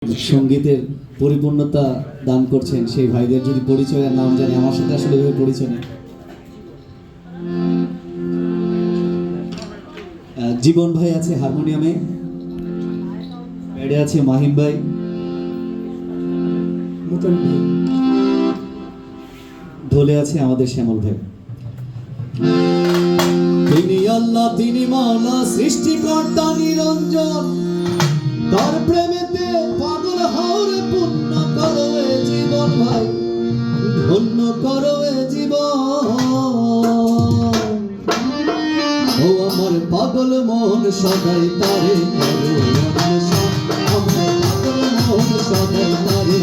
সঙ্গীতের পরিপূর্ণতা দান করছেন সেই ভাইদের যদি পরিচয় আর নাম জানি, আমার সাথে আসলে ওইভাবে পরিচয় নেই। জীবন ভাই আছে হারমোনিয়ামে, প্যাডে আছে মাহিম ভাই, ঢোলে আছে আমাদের শ্যামল ভাই। তিনি আল্লাহ, তিনি মাওলা, সৃষ্টিকর্তা নিরঞ্জন, তার প্রেমেতে পাগল হওয়ার পুণ্য করো এ জীবন ভাই, ধন্য করো এ জীবন। ও আমার পাগল মন সদাই তারে করো অন্বেষণ, আমার পাগল মন সদাই তারে